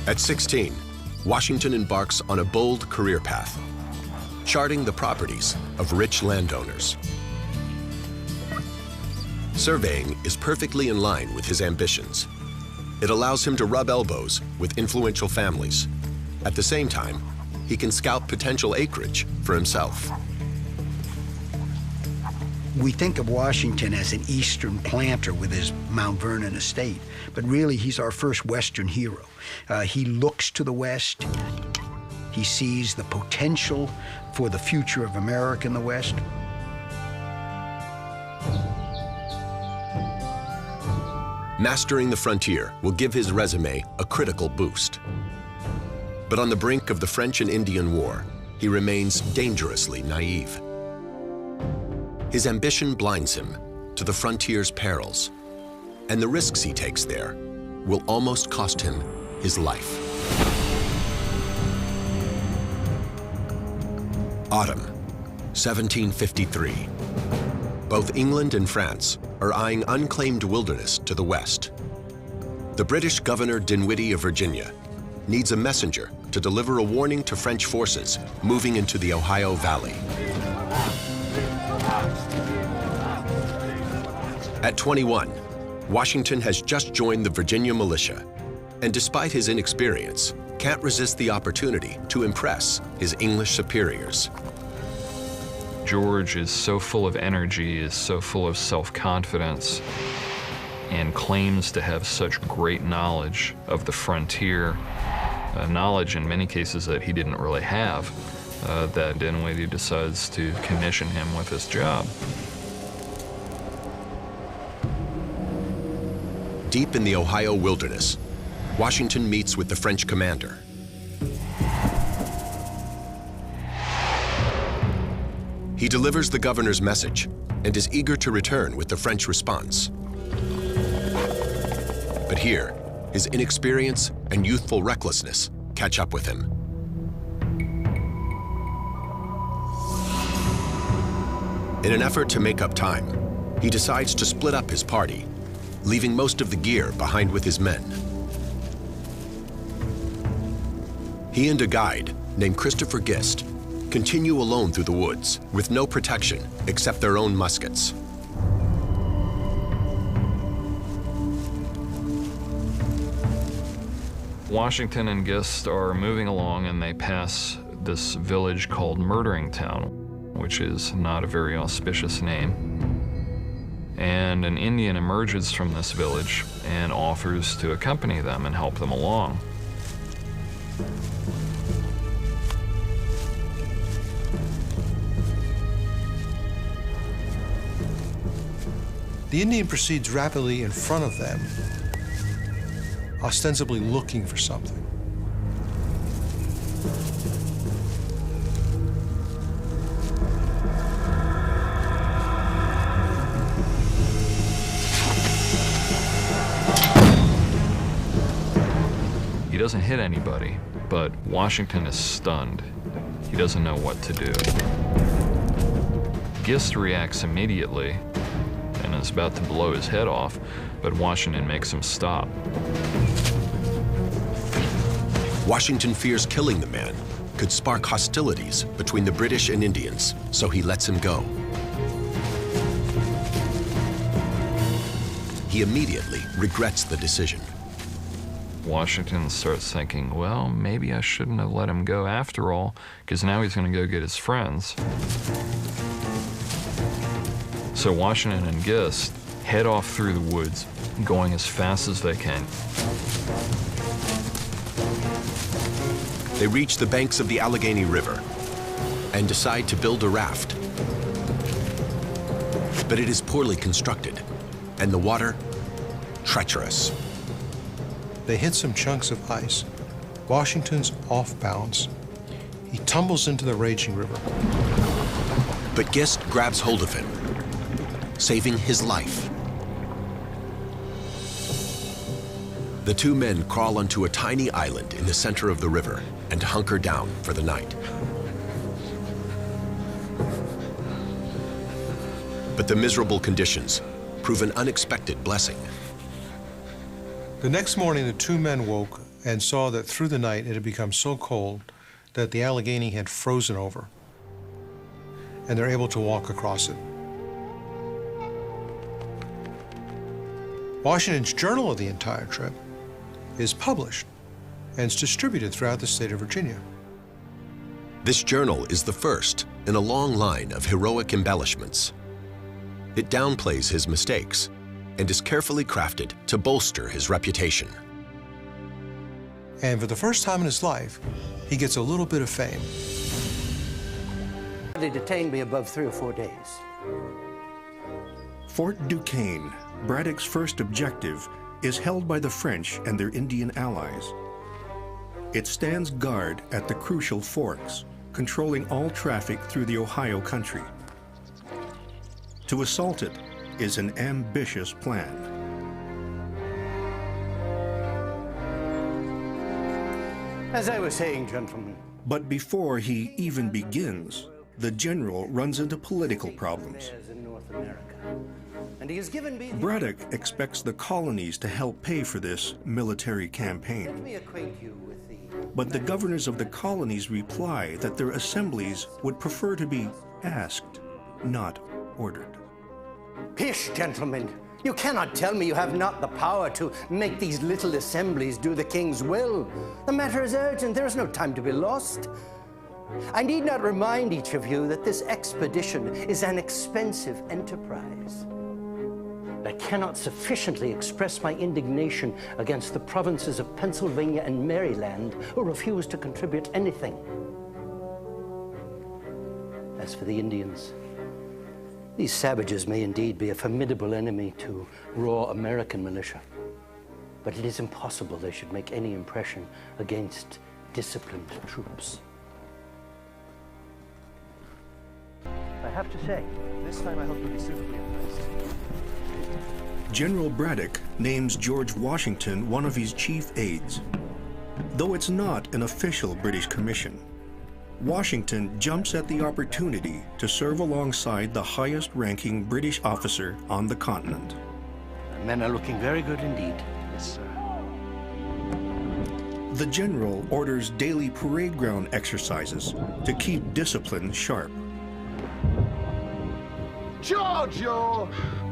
At 16, Washington embarks on a bold career path, charting the properties of rich landowners. Surveying is perfectly in line with his ambitions. It allows him to rub elbows with influential families. At the same time, he can scout potential acreage for himself. We think of Washington as an Eastern planter with his Mount Vernon estate, but really he's our first Western hero. He looks to the West. He sees the potential for the future of America in the West. Mastering the frontier will give his resume a critical boost. But on the brink of the French and Indian War, he remains dangerously naive. His ambition blinds him to the frontier's perils, and the risks he takes there will almost cost him his life. Autumn, 1753. Both England and France are eyeing unclaimed wilderness to the west. The British Governor Dinwiddie of Virginia needs a messenger to deliver a warning to French forces moving into the Ohio Valley. At 21, Washington has just joined the Virginia militia, and despite his inexperience, can't resist the opportunity to impress his English superiors. George is so full of energy, is so full of self-confidence, and claims to have such great knowledge of the frontier, knowledge in many cases that he didn't really have, that Dinwiddie decides to commission him with this job. Deep in the Ohio wilderness, Washington meets with the French commander. He delivers the governor's message and is eager to return with the French response. But here, his inexperience and youthful recklessness catch up with him. In an effort to make up time, he decides to split up his party, leaving most of the gear behind with his men. He and a guide named Christopher Gist continue alone through the woods with no protection except their own muskets. Washington and Gist are moving along and they pass this village called Murdering Town, which is not a very auspicious name. And an Indian emerges from this village and offers to accompany them and help them along. The Indian proceeds rapidly in front of them, ostensibly looking for something. He doesn't hit anybody, but Washington is stunned. He doesn't know what to do. Gist reacts immediately and is about to blow his head off, but Washington makes him stop. Washington fears killing the man could spark hostilities between the British and Indians, so he lets him go. He immediately regrets the decision. Washington starts thinking, well, maybe I shouldn't have let him go after all, because now he's going to go get his friends. So Washington and Gist head off through the woods, going as fast as they can. They reach the banks of the Allegheny River and decide to build a raft. But it is poorly constructed, and the water treacherous. They hit some chunks of ice. Washington's off balance. He tumbles into the raging river. But Gist grabs hold of him, saving his life. The two men crawl onto a tiny island in the center of the river and hunker down for the night. But the miserable conditions prove an unexpected blessing. The next morning, the two men woke and saw that through the night it had become so cold that the Allegheny had frozen over, and they're able to walk across it. Washington's journal of the entire trip is published and it's distributed throughout the state of Virginia. This journal is the first in a long line of heroic embellishments. It downplays his mistakes and is carefully crafted to bolster his reputation. And for the first time in his life, he gets a little bit of fame. They detained me above 3 or 4 days. Fort Duquesne, Braddock's first objective, is held by the French and their Indian allies. It stands guard at the crucial forks, controlling all traffic through the Ohio country. To assault it is an ambitious plan. As I was saying, gentlemen. But before he even begins, the general runs into political problems. In North America. And he has given me Braddock expects the colonies to help pay for this military Let campaign. me acquaint you with the... But the governors of the colonies reply that their assemblies would prefer to be asked, not ordered. Pish, gentlemen. You cannot tell me you have not the power to make these little assemblies do the king's will. The matter is urgent. There is no time to be lost. I need not remind each of you that this expedition is an expensive enterprise. I cannot sufficiently express my indignation against the provinces of Pennsylvania and Maryland who refuse to contribute anything. As for the Indians, these savages may indeed be a formidable enemy to raw American militia, but it is impossible they should make any impression against disciplined troops. I have to say, this time I hope you'll be suitably impressed. General Braddock names George Washington one of his chief aides. Though it's not an official British commission, Washington jumps at the opportunity to serve alongside the highest-ranking British officer on the continent. The men are looking very good indeed. Yes, sir. The general orders daily parade ground exercises to keep discipline sharp. Charge your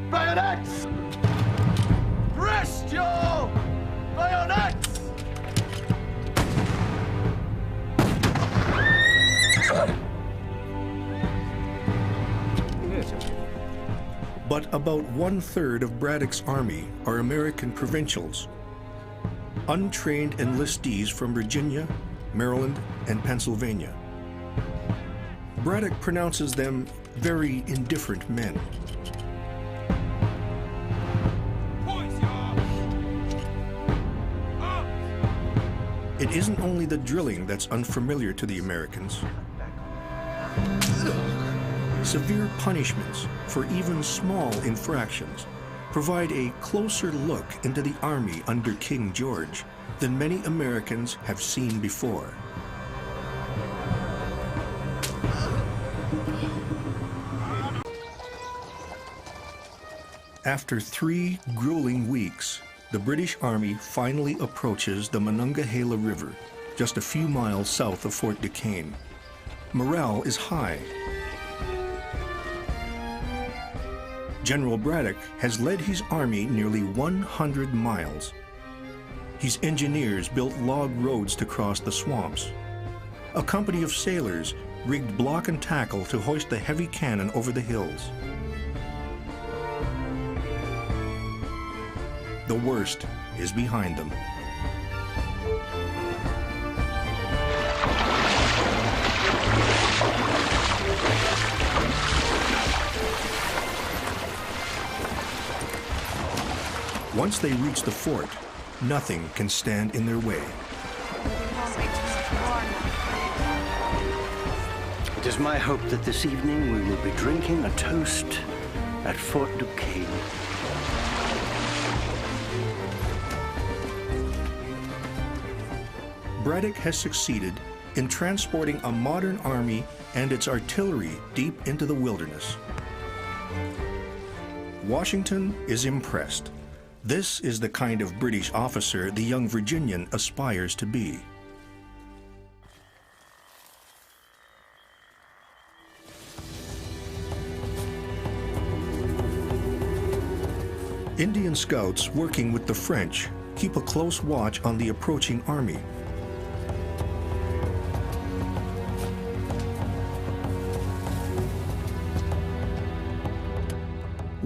bayonets! Rest your bayonets! But about 1/3 of Braddock's army are American provincials, untrained enlistees from Virginia, Maryland, and Pennsylvania. Braddock pronounces them very indifferent men. It isn't only the drilling that's unfamiliar to the Americans. Severe punishments for even small infractions provide a closer look into the army under King George than many Americans have seen before. After 3 grueling weeks, the British Army finally approaches the Monongahela River, just a few miles south of Fort Duquesne. Morale is high. General Braddock has led his army nearly 100 miles. His engineers built log roads to cross the swamps. A company of sailors rigged block and tackle to hoist the heavy cannon over the hills. The worst is behind them. Once they reach the fort, nothing can stand in their way. It is my hope that this evening we will be drinking a toast at Fort Duquesne. Braddock has succeeded in transporting a modern army and its artillery deep into the wilderness. Washington is impressed. This is the kind of British officer the young Virginian aspires to be. Indian scouts working with the French keep a close watch on the approaching army.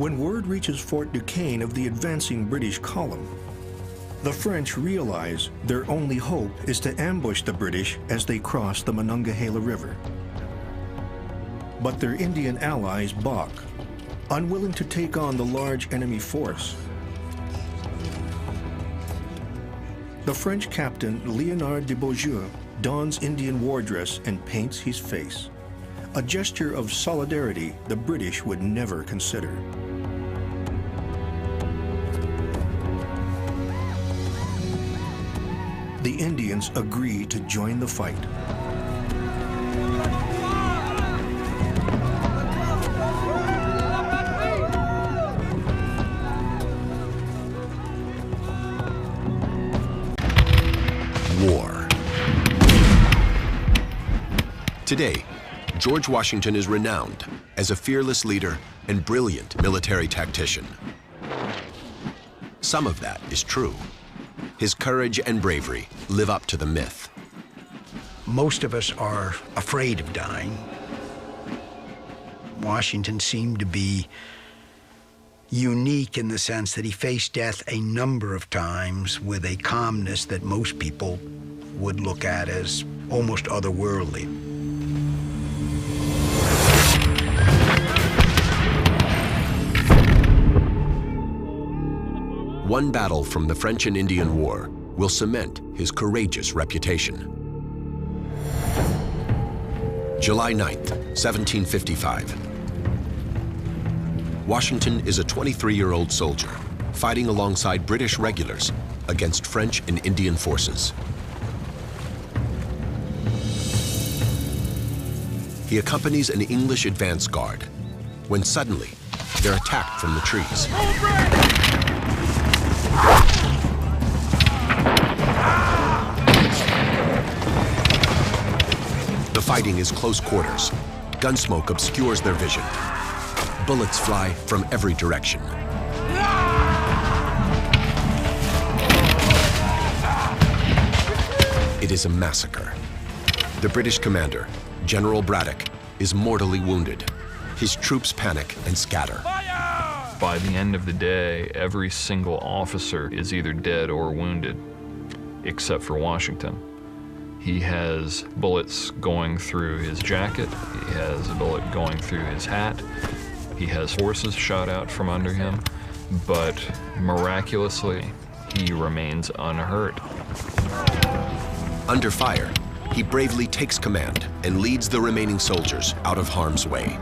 When word reaches Fort Duquesne of the advancing British column, the French realize their only hope is to ambush the British as they cross the Monongahela River. But their Indian allies balk, unwilling to take on the large enemy force. The French captain Léonard de Beaujeu dons Indian war dress and paints his face, a gesture of solidarity the British would never consider. The Indians agree to join the fight. War. Today, George Washington is renowned as a fearless leader and brilliant military tactician. Some of that is true. His courage and bravery live up to the myth. Most of us are afraid of dying. Washington seemed to be unique in the sense that he faced death a number of times with a calmness that most people would look at as almost otherworldly. One battle from the French and Indian War will cement his courageous reputation. July 9th, 1755. Washington is a 23-year-old soldier fighting alongside British regulars against French and Indian forces. He accompanies an English advance guard when suddenly they're attacked from the trees. The fighting is close quarters. Gunsmoke obscures their vision. Bullets fly from every direction. It is a massacre. The British commander, General Braddock, is mortally wounded. His troops panic and scatter. By the end of the day, every single officer is either dead or wounded, except for Washington. He has bullets going through his jacket. He has a bullet going through his hat. He has horses shot out from under him, but miraculously, he remains unhurt. Under fire, he bravely takes command and leads the remaining soldiers out of harm's way.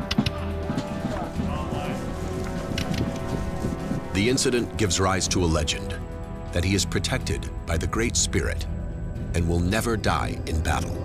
The incident gives rise to a legend that he is protected by the Great Spirit and will never die in battle.